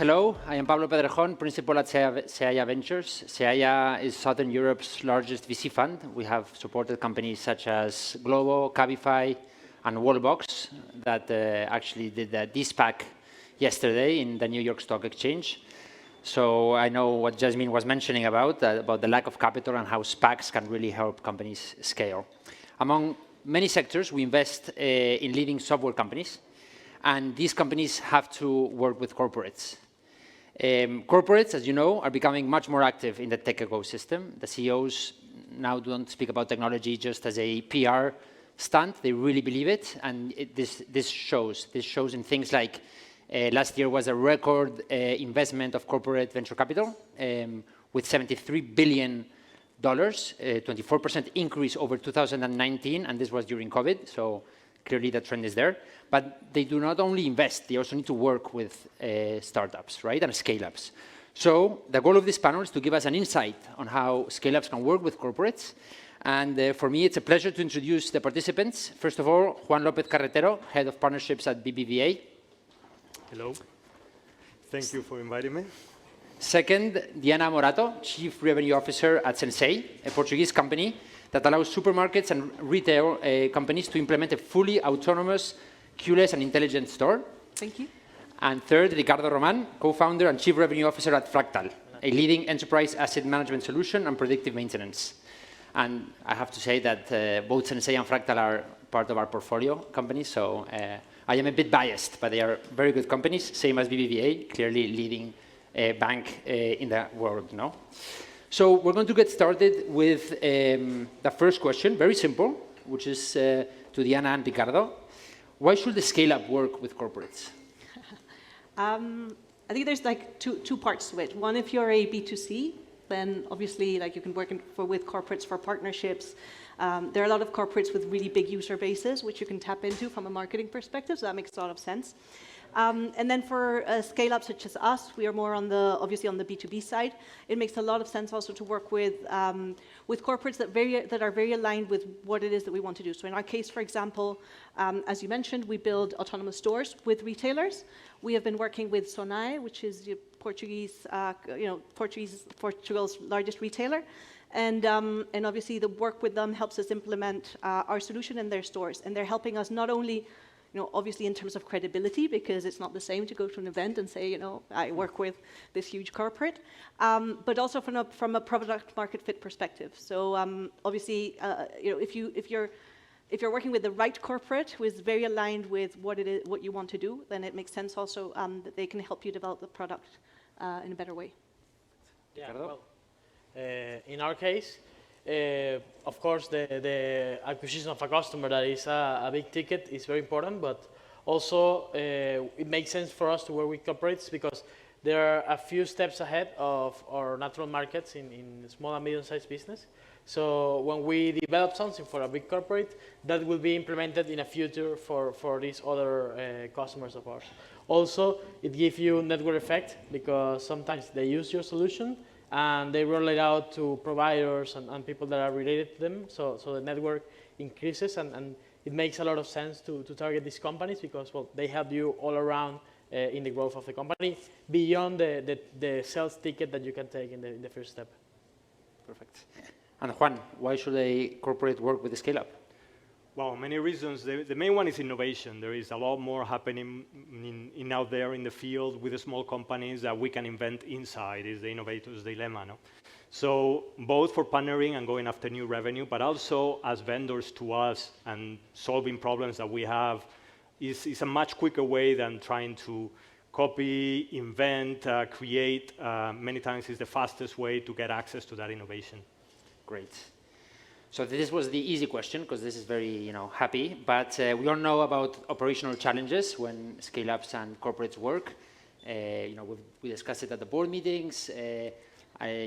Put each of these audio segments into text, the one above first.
Hello, I am Pablo Pedrejón, principal at Seaya Ventures. Seaya is Southern Europe's largest VC fund. We have supported companies such as Glovo, Cabify, and Wallbox that actually did the de-SPAC yesterday in the New York Stock Exchange. So I know what Jasmine was mentioning about the lack of capital and how SPACs can really help companies scale. Among many sectors, we invest in leading software companies, and these companies have to work with corporates. Corporates, as you know, are becoming much more active in the tech ecosystem. The CEOs now don't speak about technology just as a PR stunt. They really believe it, and this shows. This shows in things like last year was a record investment of corporate venture capital with $73 billion, 24% increase over 2019, and this was during COVID, so clearly the trend is there. But they do not only invest, they also need to work with startups, right, and scale-ups. So the goal of this panel is to give us an insight on how scale-ups can work with corporates. And for me, it's a pleasure to introduce the participants. First of all, Juan López Carretero, Head of Partnerships at BBVA. Hello. Thank you for inviting me. Second, Diana Morato, Chief Revenue Officer at Sensei, a Portuguese company that allows supermarkets and retail companies to implement a fully autonomous, keyless, and intelligent store. Thank you. And third, Ricardo Roman, co-founder and Chief Revenue Officer at Fractal, a leading enterprise asset management solution and predictive maintenance. And I have to say that both Sensei and Fractal are part of our portfolio companies, so I am a bit biased, but they are very good companies, same as BBVA, clearly leading bank in the world, no? So we're going to get started with the first question, very simple, which is to Diana and Ricardo. Why should the scale-up work with corporates? I think there's like two parts to it. One, if you're a B2C, then obviously like you can work with corporates for partnerships. There are a lot of corporates with really big user bases, which you can tap into from a marketing perspective, so that makes a lot of sense. And then for scale-ups such as us, we are more on obviously on the B2B side. It makes a lot of sense also to work with corporates that are very aligned with what it is that we want to do. So in our case, for example, as you mentioned, we build autonomous stores with retailers. We have been working with Sonae, which is Portugal's largest retailer. And obviously the work with them helps us implement our solution in their stores. And they're helping us not only obviously in terms of credibility, because it's not the same to go to an event and say, I work with this huge corporate, but also from a product market fit perspective. So obviously, if you're working with the right corporate who is very aligned with what you want to do, then it makes sense also that they can help you develop the product in a better way. Yeah, well, in our case, of course, the acquisition of a customer that is a big ticket is very important, but also it makes sense for us to work with corporates because there are a few steps ahead of our natural markets in small and medium-sized business. So when we develop something for a big corporate, that will be implemented in a future for these other customers of ours. Also, it gives you network effect because sometimes they use your solution and they roll it out to providers and people that are related to them. So the network increases and it makes a lot of sense to target these companies because, well, they help you all around in the growth of the company beyond the sales ticket that you can take in the first step. Perfect. And Juan, why should a corporate work with a scale-up? Well, many reasons. The main one is innovation. There is a lot more happening out there in the field with the small companies that we can invent inside, is the innovator's dilemma. No? So both for partnering and going after new revenue, but also as vendors to us and solving problems that we have is a much quicker way than trying to copy, invent, create. Many times is the fastest way to get access to that innovation. Great. So this was the easy question because this is very, happy. But we all know about operational challenges when scale-ups and corporates work. We discussed it at the board meetings. A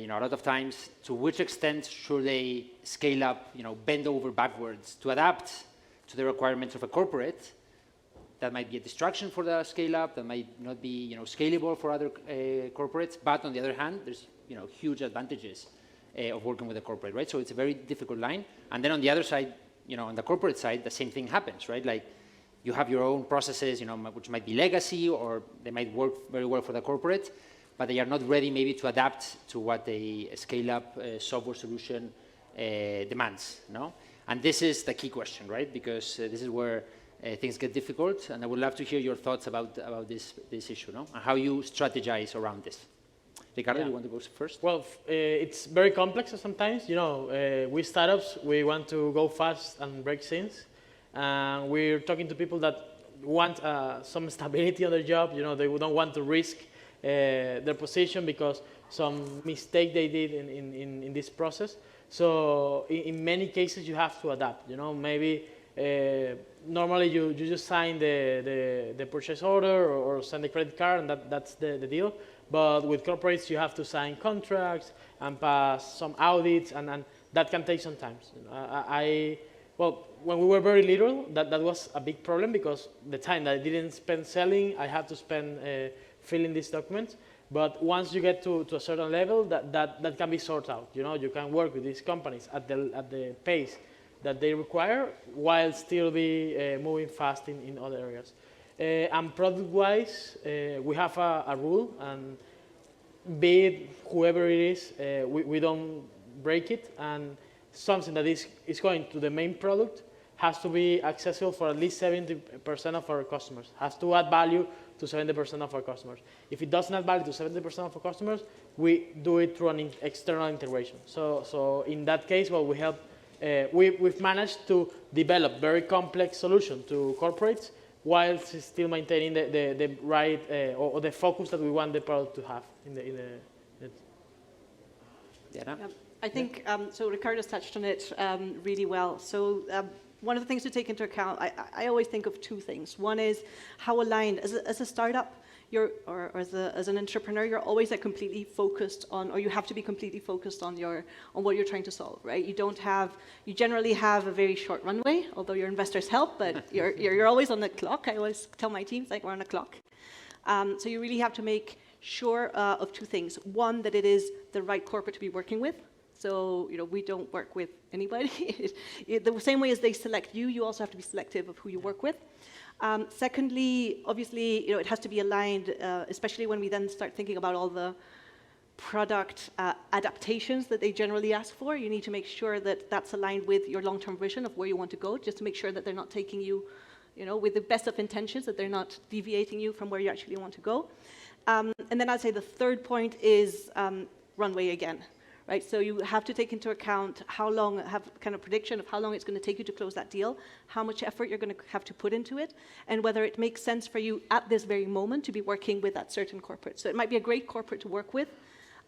lot of times, to which extent should they scale up, bend over backwards to adapt to the requirements of a corporate? That might be a distraction for the scale-up. That might not be, scalable for other corporates. But on the other hand, there's, huge advantages of working with a corporate, right? So it's a very difficult line. And then on the other side, on the corporate side, the same thing happens, right? Like, you have your own processes, which might be legacy, or they might work very well for the corporate, but they are not ready maybe to adapt to what a scale-up software solution demands, no? And this is the key question, right? Because this is where things get difficult, and I would love to hear your thoughts about this issue, no? And how you strategize around this. Ricardo, you want to go first? Well, it's very complex sometimes. We startups, we want to go fast and break things. And we're talking to people that want some stability on their job. They don't want to risk their position because some mistake they did in this process. So in many cases, you have to adapt. Maybe normally you just sign the purchase order or send the credit card, and that's the deal. But with corporates, you have to sign contracts and pass some audits, and that can take some time. Well, when we were very little, that was a big problem because the time that I didn't spend selling, I had to spend filling these documents. But once you get to a certain level, that can be sorted out. You can work with these companies at the pace that they require while still be moving fast in other areas. And product-wise, we have a rule, and be it whoever it is, we don't break it, and something that is going to the main product has to be accessible for at least 70% of our customers, has to add value to 70% of our customers. If it doesn't add value to 70% of our customers, we do it through an external integration. So in that case, well, we help, we've managed to develop very complex solutions to corporates while still maintaining the right, or the focus that we want the product to have in the Diana? I think, so Ricardo's touched on it really well. So one of the things to take into account, I always think of two things. One is how aligned, as a startup, or as an entrepreneur, you're always completely focused on, or you have to be completely focused on what you're trying to solve, right? You generally have a very short runway, although your investors help, but you're always on the clock. I always tell my teams, we're on the clock. So you really have to make sure of two things. One, that it is the right corporate to be working with. So, we don't work with anybody. The same way as they select you, you also have to be selective of who you work with. Secondly, obviously, it has to be aligned, especially when we then start thinking about all the product adaptations that they generally ask for. You need to make sure that that's aligned with your long-term vision of where you want to go, just to make sure that they're not taking you, with the best of intentions, that they're not deviating you from where you actually want to go. And then I'd say the third point is runway again. Right, so you have to take into account have kind of prediction of how long it's going to take you to close that deal, how much effort you're going to have to put into it, and whether it makes sense for you at this very moment to be working with that certain corporate. So it might be a great corporate to work with,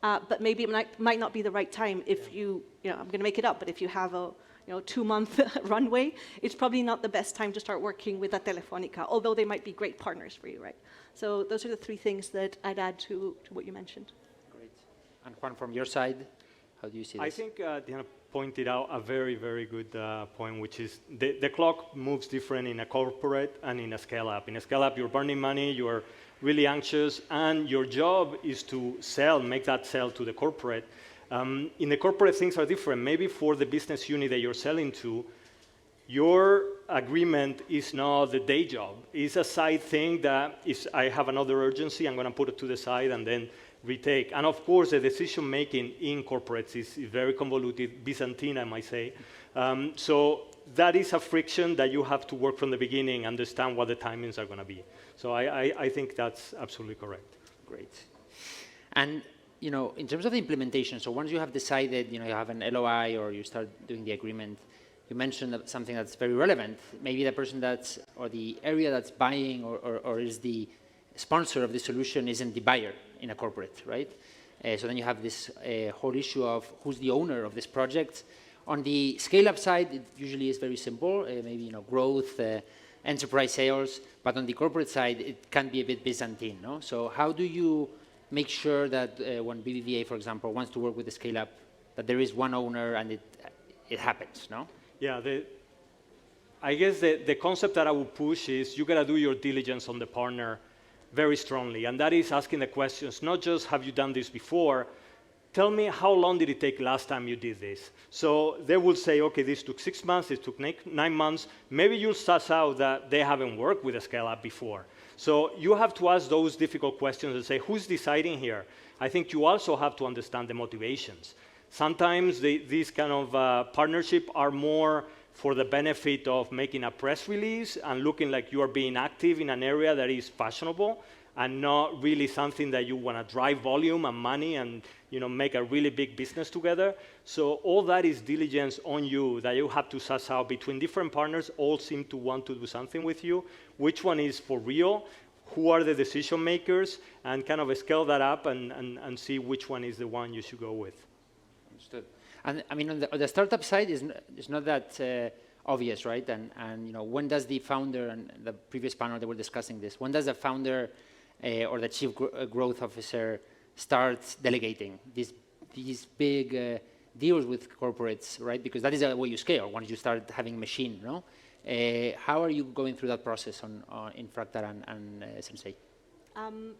but maybe it might not be the right time if I'm going to make it up, but if you have a 2-month runway, it's probably not the best time to start working with a Telefónica, although they might be great partners for you, right? So those are the three things that I'd add to what you mentioned. Great. And Juan, from your side, how do you see this? I think Diana pointed out a very, very good point, which is the clock moves different in a corporate and in a scale-up. In a scale-up, you're burning money, you're really anxious, and your job is to make that sell to the corporate. In the corporate, things are different. Maybe for the business unit that you're selling to, your agreement is not the day job. It's a side thing that if I have another urgency, I'm going to put it to the side and then retake. And of course, the decision-making in corporates is very convoluted, Byzantine, I might say. So that is a friction that you have to work from the beginning, understand what the timings are going to be. So I think that's absolutely correct. Great. And, in terms of the implementation, so once you have decided, you have an LOI or you start doing the agreement, you mentioned something that's very relevant. Maybe the person or the area that's buying or is the sponsor of the solution isn't the buyer in a corporate, right? So then you have this whole issue of who's the owner of this project. On the scale-up side, it usually is very simple, maybe growth, enterprise sales, but on the corporate side, it can be a bit Byzantine, no? So how do you make sure that when BBVA, for example, wants to work with the scale-up, that there is one owner and it happens, no? Yeah, I guess the concept that I would push is you got to do your diligence on the partner very strongly, and that is asking the questions, not just have you done this before, tell me how long did it take last time you did this? So they will say, okay, this took 6 months, it took 9 months. Maybe you'll suss out that they haven't worked with a scale-up before. So you have to ask those difficult questions and say, who's deciding here? I think you also have to understand the motivations. Sometimes these kind of partnership are more for the benefit of making a press release and looking like you are being active in an area that is fashionable and not really something that you want to drive volume and money and make a really big business together. So all that is diligence on you that you have to suss out between different partners, all seem to want to do something with you. Which one is for real? Who are the decision makers? And kind of scale that up and see which one is the one you should go with. Understood. And I mean, on the startup side, it's not that obvious, right? And when does the founder, and the previous panel they were discussing this, when does the founder or the chief growth officer start delegating these big deals with corporates, right? Because that is the way you scale once you start having machine, no? How are you going through that process in Fractal and Sensei?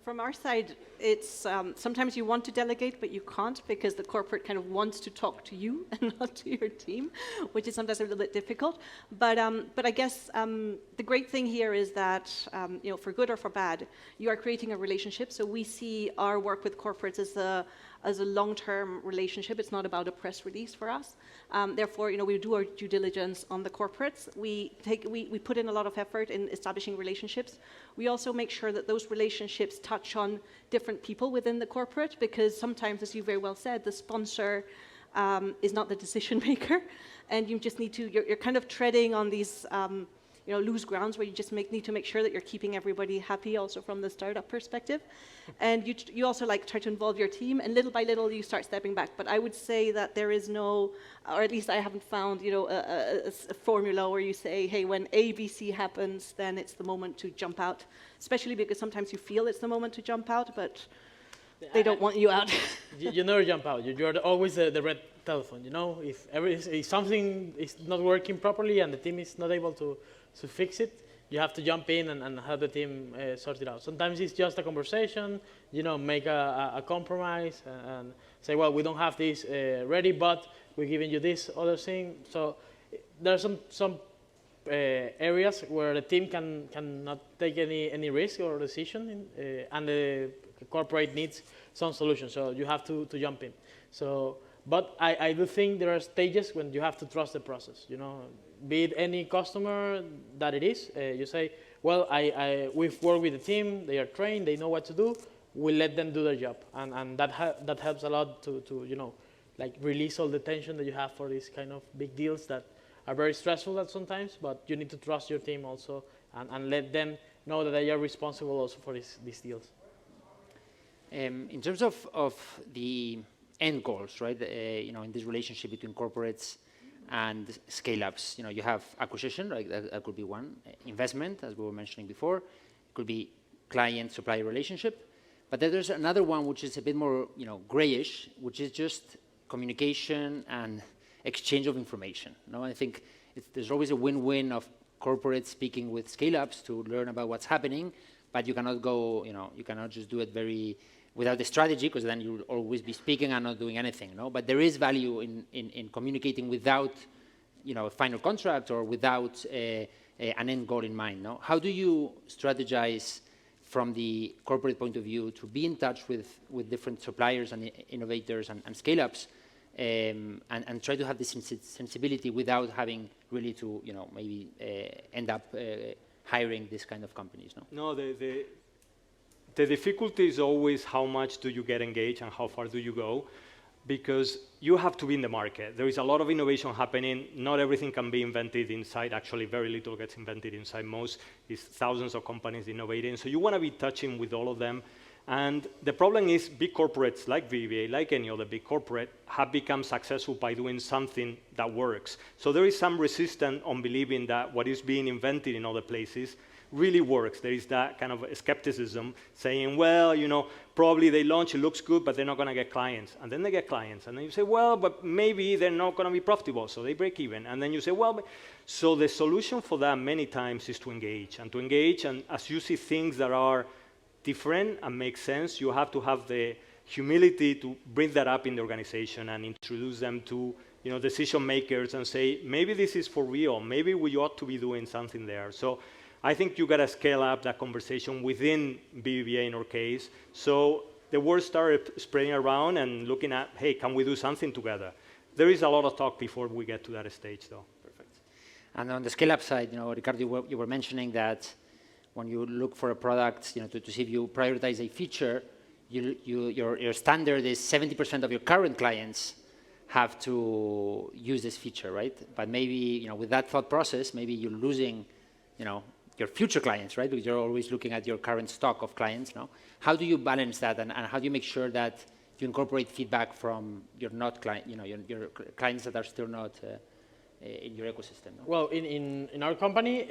From our side, it's sometimes you want to delegate, but you can't because the corporate kind of wants to talk to you and not to your team, which is sometimes a little bit difficult. But I guess the great thing here is that for good or for bad, you are creating a relationship. So we see our work with corporates as a long-term relationship. It's not about a press release for us. Therefore, we do our due diligence on the corporates. We put in a lot of effort in establishing relationships. We also make sure that those relationships touch on different people within the corporate, because sometimes, as you very well said, the sponsor is not the decision maker, and you just need to. You're kind of treading on these. Loose grounds where you just need to make sure that you're keeping everybody happy, also from the startup perspective, and you also try to involve your team, and little by little you start stepping back. But I would say that there is no, or at least I haven't found, a formula where you say, hey, when A, B, C happens, then it's the moment to jump out. Especially because sometimes you feel it's the moment to jump out, but they don't want you out. You never jump out. You're always the red telephone. If something is not working properly and the team is not able to fix it, you have to jump in and help the team sort it out. Sometimes it's just a conversation, make a compromise and say, well, we don't have this ready, but we're giving you this other thing. So there are some areas where the team cannot take any risk or decision, and the corporate needs some solution. So you have to jump in. But I do think there are stages when you have to trust the process. Be it any customer that it is, you say, well, we've worked with the team, they are trained, they know what to do, we'll let them do their job. And that helps a lot to release all the tension that you have for these kind of big deals that are very stressful at sometimes, but you need to trust your team also and let them know that they are responsible also for these deals. In terms of the end goals, right, in this relationship between corporates and scale-ups, you have acquisition, right? That could be one. Investment, as we were mentioning before, it could be client-supplier relationship. But then there's another one which is a bit more, grayish, which is just communication and exchange of information. I think there's always a win-win of corporates speaking with scale-ups to learn about what's happening, but you cannot go, you cannot just do it without the strategy, because then you'll always be speaking and not doing anything, But there is value in communicating without, a final contract or without an end goal in mind, How do you strategize from the corporate point of view to be in touch with different suppliers and innovators and scale-ups and try to have this sensibility without having really to, maybe end up hiring this kind of companies, No, the difficulty is always how much do you get engaged and how far do you go, because you have to be in the market. There is a lot of innovation happening. Not everything can be invented inside. Actually, very little gets invented inside. Most is thousands of companies innovating. So you want to be touching with all of them. And the problem is big corporates like BBVA, like any other big corporate, have become successful by doing something that works. So there is some resistance on believing that what is being invented in other places really works. There is that kind of skepticism saying, well, probably they launch, it looks good, but they're not going to get clients. And then they get clients. And then you say, well, but maybe they're not going to be profitable, so they break even. And then you say, well, so the solution for that many times is to engage. And as you see things that are different and make sense, you have to have the humility to bring that up in the organization and introduce them to decision makers and say, maybe this is for real, maybe we ought to be doing something there. So I think you got to scale up that conversation within BBVA in our case. So the word started spreading around and looking at, hey, can we do something together? There is a lot of talk before we get to that stage, though. Perfect. And on the scale-up side, Ricardo, you were mentioning that when you look for a product, to see if you prioritize a feature, your standard is 70% of your current clients have to use this feature, right? But maybe, with that thought process, maybe you're losing, your future clients, right? Because you're always looking at your current stock of clients, no? How do you balance that, and how do you make sure that you incorporate feedback from your your clients that are still not in your ecosystem? No? Well, in our company,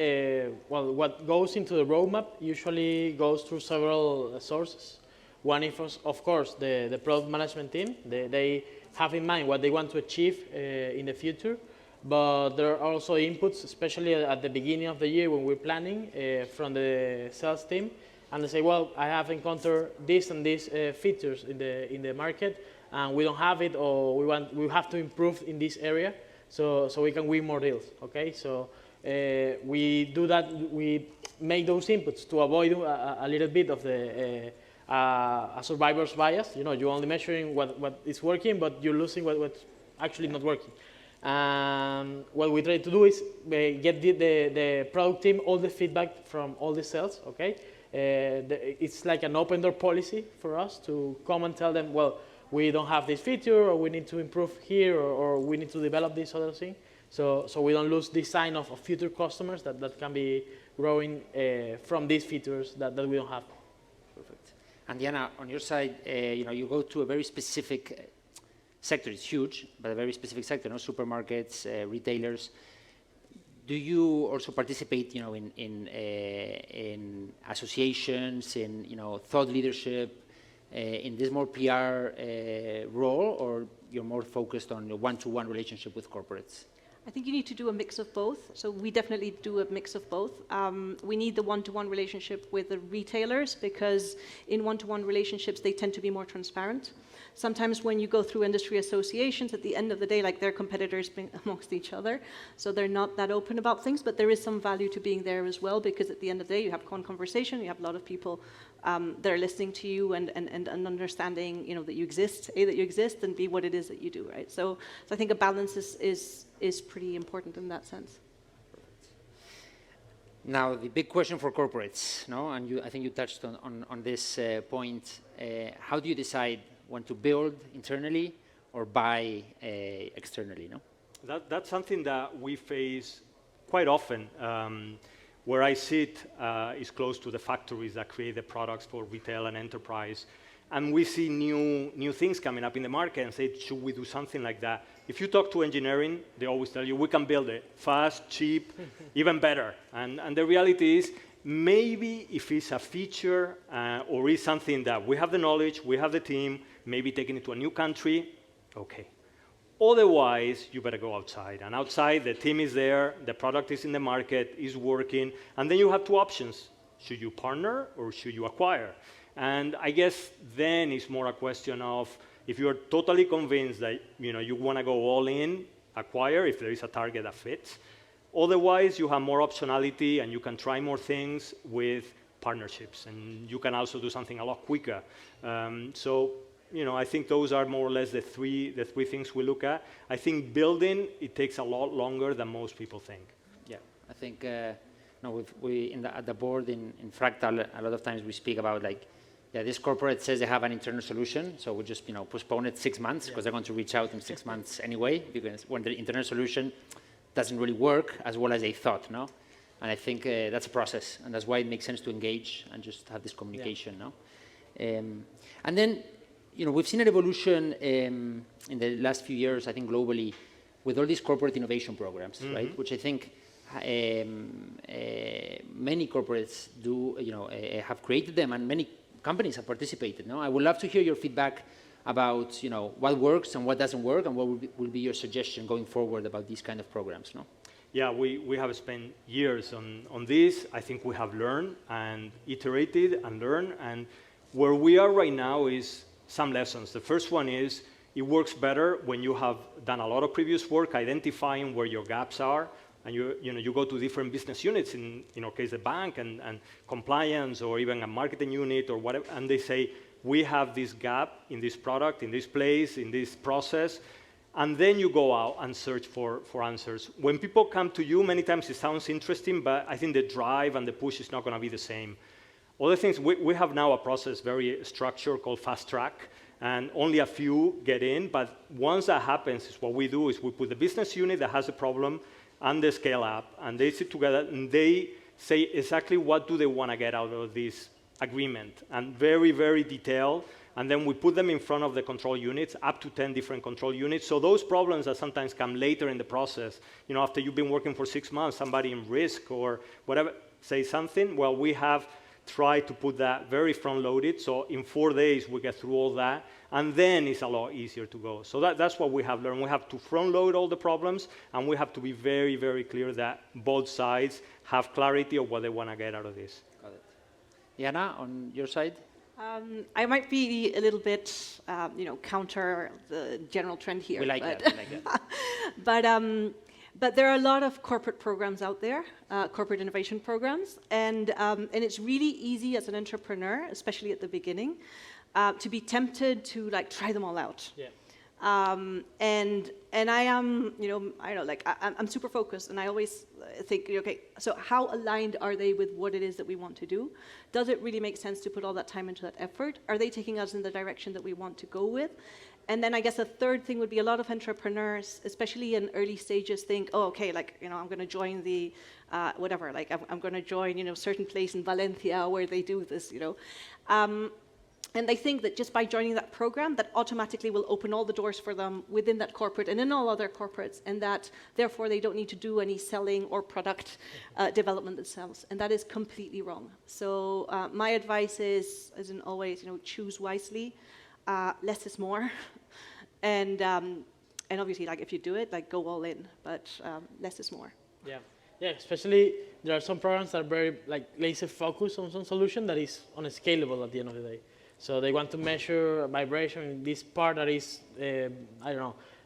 what goes into the roadmap usually goes through several sources. One is, of course, the product management team. They have in mind what they want to achieve in the future, but there are also inputs, especially at the beginning of the year when we're planning from the sales team, and they say, well, I have encountered this and these features in the market, and we don't have it, or we have to improve in this area, so we can win more deals. Okay, so we do that. We make those inputs to avoid a little bit of the a survivor's bias. You're only measuring what is working, but you're losing what's actually not working. What we try to do is get the product team all the feedback from all the sales, okay? It's like an open door policy for us to come and tell them, well, we don't have this feature, or we need to improve here, or we need to develop this other thing. So we don't lose this sign of future customers that can be growing from these features that we don't have. Perfect. And Diana, on your side, you go to a very specific sector. It's huge, but a very specific sector, supermarkets, retailers. Do you also participate, in associations, in thought leadership, in this more PR role, or you're more focused on a one-to-one relationship with corporates? I think you need to do a mix of both. So we definitely do a mix of both. We need the one-to-one relationship with the retailers, because in one-to-one relationships, they tend to be more transparent. Sometimes when you go through industry associations, at the end of the day, like, they're competitors amongst each other, so they're not that open about things, but there is some value to being there as well, because at the end of the day, you have conversation, you have a lot of people that are listening to you and understanding, that you exist, A, that you exist, and B, what it is that you do, right? So I think a balance is pretty important in that sense. Now, the big question for corporates, no? And I think you touched on this point. How do you decide when to build internally or buy externally, no? That's something that we face quite often. Where I sit is close to the factories that create the products for retail and enterprise. And we see new things coming up in the market and say, should we do something like that? If you talk to engineering, they always tell you, we can build it fast, cheap, even better. And the reality is, maybe if it's a feature or is something that we have the knowledge, we have the team, maybe taking it to a new country, okay. Otherwise, you better go outside. And outside, the team is there, the product is in the market, is working, and then you have two options. Should you partner or should you acquire? And I guess then it's more a question of, if you're totally convinced that you want to go all in, acquire if there is a target that fits. Otherwise, you have more optionality and you can try more things with partnerships, and you can also do something a lot quicker. I think those are more or less the three things we look at. I think building, it takes a lot longer than most people think. Yeah, I think at the board in Fractal, a lot of times we speak about this corporate says they have an internal solution, so we just postpone it 6 months because they're going to reach out in 6 months anyway, because when the internal solution doesn't really work as well as they thought, no? And I think that's a process, and that's why it makes sense to engage and just have this communication, no? And then, we've seen an evolution in the last few years, I think globally, with all these corporate innovation programs, right? Which I think many corporates have created them, and many companies have participated. No, I would love to hear your feedback about what works and what doesn't work, and what will be your suggestion going forward about these kind of programs. No. Yeah, we have spent years on this. I think we have learned and iterated and learned, and where we are right now is some lessons. The first one is it works better when you have done a lot of previous work identifying where your gaps are, and you go to different business units, in our case, the bank and compliance, or even a marketing unit or whatever, and they say, we have this gap in this product, in this place, in this process, and then you go out and search for answers. When people come to you, many times it sounds interesting, but I think the drive and the push is not going to be the same. Other things, we have now a process very structured called Fast Track, and only a few get in, but once that happens, what we do is we put the business unit that has a problem and the scale up, and they sit together and they say exactly what do they want to get out of this agreement, and very, very detailed. And then we put them in front of the control units, up to 10 different control units. So those problems that sometimes come later in the process, after you've been working for 6 months, somebody in risk or whatever, say something, well, we have tried to put that very front-loaded. So in 4 days, we get through all that. And then it's a lot easier to go. So that's what we have learned. We have to front-load all the problems, and we have to be very, very clear that both sides have clarity of what they want to get out of this. Got it. Jana, on your side? I might be a little bit, counter the general trend here. We like but that. We like that. But there are a lot of corporate programs out there, corporate innovation programs, and it's really easy as an entrepreneur, especially at the beginning, to be tempted to try them all out. Yeah. And I am, I'm super focused, and I always think, okay, so how aligned are they with what it is that we want to do? Does it really make sense to put all that time into that effort? Are they taking us in the direction that we want to go with? And then I guess a third thing would be a lot of entrepreneurs, especially in early stages, think, oh, okay, I'm going to join the, whatever, I'm going to join, certain place in Valencia where they do this, And they think that just by joining that program, that automatically will open all the doors for them within that corporate and in all other corporates, and that therefore they don't need to do any selling or product development themselves. And that is completely wrong. So my advice is, as in always, choose wisely. Less is more. And obviously, if you do it, go all in. But less is more. Yeah. Yeah, especially there are some programs that are very laser focused on some solution that is unscalable at the end of the day. So they want to measure vibration in this part that is,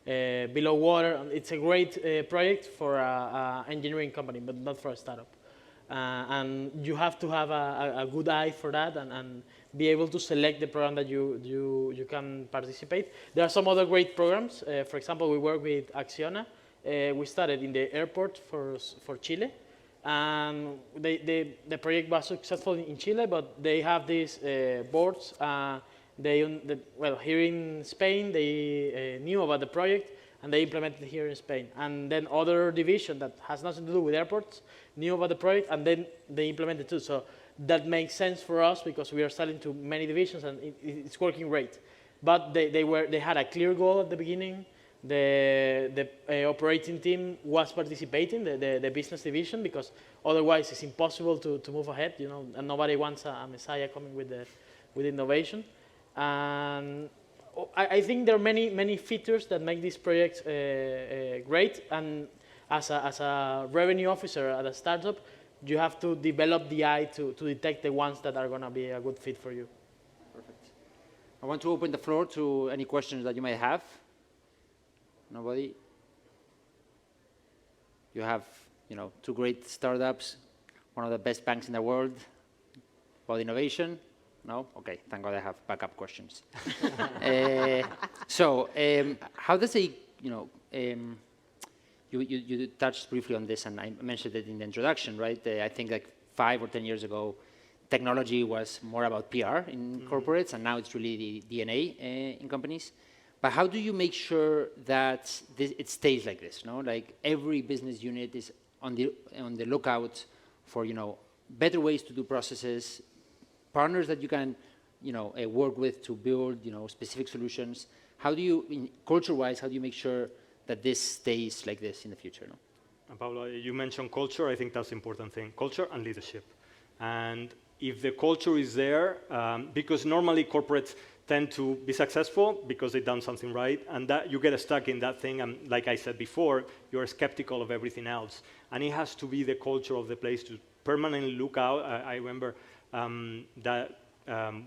below water. It's a great project for an engineering company, but not for a startup. And you have to have a good eye for that and be able to select the program that you can participate. There are some other great programs. For example, we work with Acciona. We started in the airport for Chile. And the project was successful in Chile, but they have these boards. Here in Spain, they knew about the project, and they implemented it here in Spain. And then other division that has nothing to do with airports knew about the project, and then they implemented it too. So that makes sense for us because we are selling to many divisions, and it's working great. But they had a clear goal at the beginning. The operating team was participating, the business division, because otherwise it's impossible to move ahead, and nobody wants a messiah coming with innovation. And I think there are many features that make this project great. And as a revenue officer at a startup, you have to develop the eye to detect the ones that are going to be a good fit for you. Perfect. I want to open the floor to any questions that you might have. Nobody? You have, 2 great startups, one of the best banks in the world. About innovation? No? Okay, thank God I have backup questions. How does you touched briefly on this, and I mentioned it in the introduction, right? I think 5 or 10 years ago, technology was more about PR in corporates, and now it's really the DNA in companies. But how do you make sure that it stays like this? Every business unit is on the lookout for better ways to do processes, partners that you can work with to build specific solutions. How do you, culture-wise, how do you make sure that this stays like this in the future? And Pablo, you mentioned culture. I think that's the important thing. Culture and leadership. And if the culture is there, because normally corporates tend to be successful because they've done something right, and that you get stuck in that thing, and like I said before, you're skeptical of everything else. And it has to be the culture of the place to permanently look out. I remember that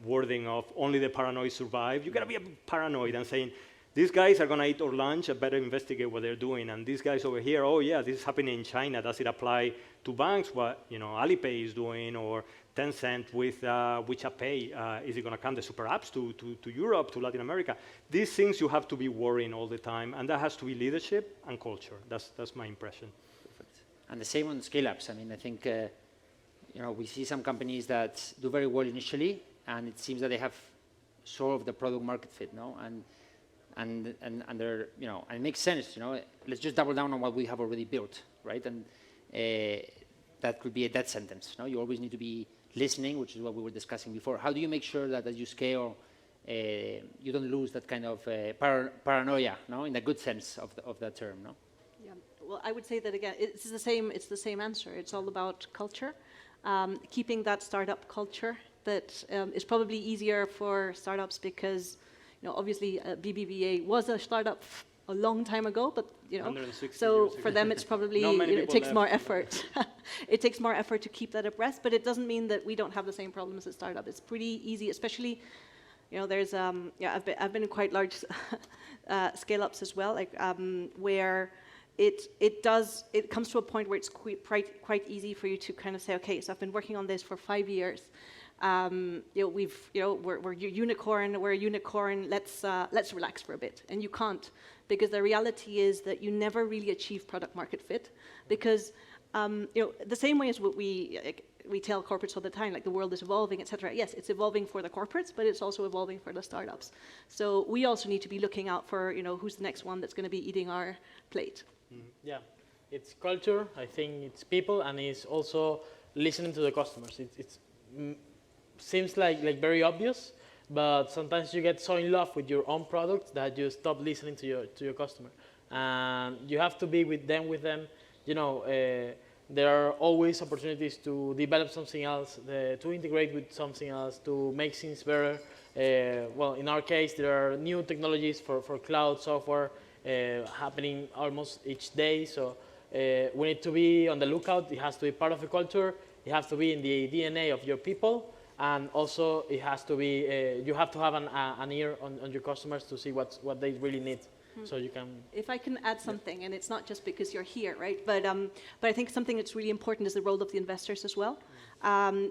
wording of only the paranoid survive. You gotta be a bit paranoid and saying, these guys are gonna eat our lunch, I better investigate what they're doing. And these guys over here, oh yeah, this is happening in China. Does it apply to banks? What Alipay is doing, or Tencent with WeChat Pay? Is it gonna come the super apps to Europe, to Latin America? These things you have to be worrying all the time, and that has to be leadership and culture. That's my impression. Perfect. And the same on scale-ups. I mean, I think we see some companies that do very well initially, and it seems that they have solved the product market fit, no? And they're, and it makes sense, let's just double down on what we have already built, right? And that could be a death sentence, no? You always need to be listening, which is what we were discussing before. How do you make sure that as you scale, you don't lose that kind of paranoia, no? In the good sense of that term, no? Yeah. Well, I would say that again, it's the same answer. It's all about culture, keeping that startup culture that is probably easier for startups because obviously, BBVA was a startup a long time ago, but so for them it's probably it takes more effort. It takes more effort to keep that abreast, but it doesn't mean that we don't have the same problems as startup. It's pretty easy, especially there's I've been in quite large scale-ups as well, like where it comes to a point where it's quite easy for you to kind of say, okay, so I've been working on this for 5 years. We're a unicorn. Let's relax for a bit, and you can't, because the reality is that you never really achieve product market fit, because the same way as what we tell corporates all the time, like the world is evolving, etc. Yes, it's evolving for the corporates, but it's also evolving for the startups. So we also need to be looking out for who's the next one that's going to be eating our plate. Yeah, it's culture. I think it's people, and it's also listening to the customers. It's seems like very obvious, but sometimes you get so in love with your own product that you stop listening to your customer, and you have to be with them. There are always opportunities to develop something else, to integrate with something else, to make things better. Well, in our case, there are new technologies for cloud software happening almost each day, so we need to be on the lookout. It has to be part of the culture. It has to be in the DNA of your people. And also, it has to be, you have to have an ear on your customers to see what they really need. So you can... If I can add something, and it's not just because you're here, right? But I think something that's really important is the role of the investors as well.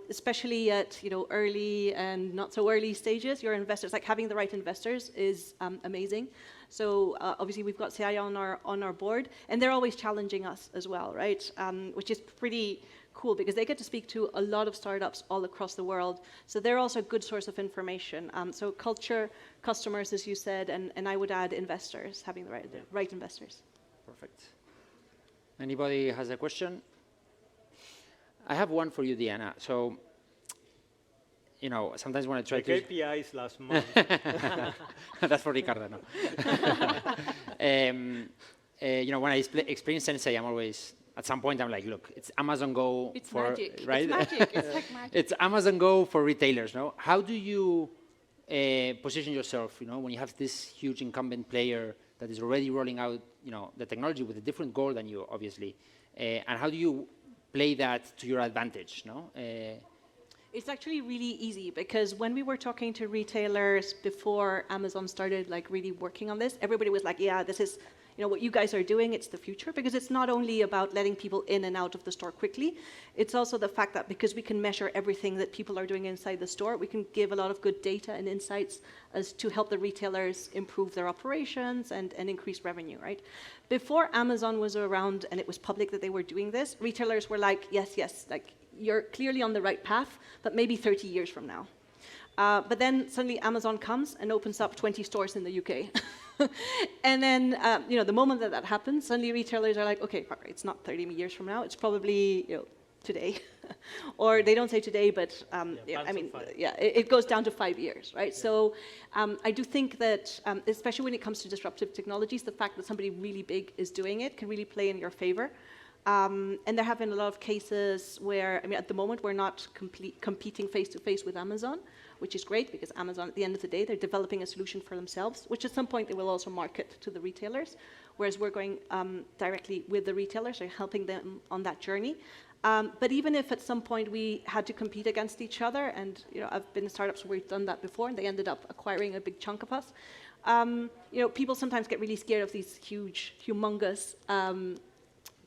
Especially at early and not so early stages, your investors, like having the right investors is amazing. So obviously we've got CI on our board, and they're always challenging us as well, right? Which is pretty cool because they get to speak to a lot of startups all across the world. So they're also a good source of information. So culture, customers, as you said, and I would add investors, having the right investors. Perfect. Anybody has a question? I have one for you, Diana. So, sometimes when I try the to... KPIs last month. That's for Ricardo, no. When I explain Sensei, I'm always... At some point, I'm like, look, it's Amazon Go it's for... Magic. Right? It's magic. It's like magic. It's Amazon Go for retailers, no? How do you position yourself, when you have this huge incumbent player that is already rolling out, the technology with a different goal than you, obviously, and how do you play that to your advantage, no? It's actually really easy because when we were talking to retailers before Amazon started really working on this, everybody was like, yeah, this is what you guys are doing, it's the future, because it's not only about letting people in and out of the store quickly, it's also the fact that because we can measure everything that people are doing inside the store, we can give a lot of good data and insights as to help the retailers improve their operations and increase revenue, right? Before Amazon was around and it was public that they were doing this, retailers were like, yes, you're clearly on the right path, but maybe 30 years from now. But then suddenly Amazon comes and opens up 20 stores in the UK. And then, the moment that happens, suddenly retailers are like, okay, it's not 30 years from now, it's probably, today. Or they don't say today, but it goes down to 5 years, right? Yeah. So I do think that, especially when it comes to disruptive technologies, the fact that somebody really big is doing it can really play in your favor. And there have been a lot of cases where, at the moment, we're not competing face-to-face with Amazon, which is great because Amazon, at the end of the day, they're developing a solution for themselves, which at some point they will also market to the retailers, whereas we're going directly with the retailers, so helping them on that journey. But even if at some point we had to compete against each other, and I've been in startups where we've done that before, and they ended up acquiring a big chunk of us. People sometimes get really scared of these huge, humongous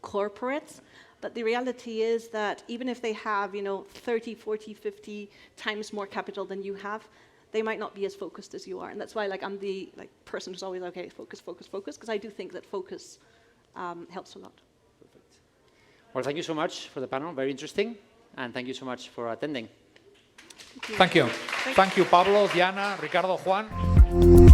corporates. But the reality is that even if they have, 30, 40, 50 times more capital than you have, they might not be as focused as you are. And that's why I'm the person who's always, okay, focus, focus, focus, because I do think that focus helps a lot. Perfect. Well, thank you so much for the panel. Very interesting. And thank you so much for attending. Thank you. Thank you, Pablo, Diana, Ricardo, Juan.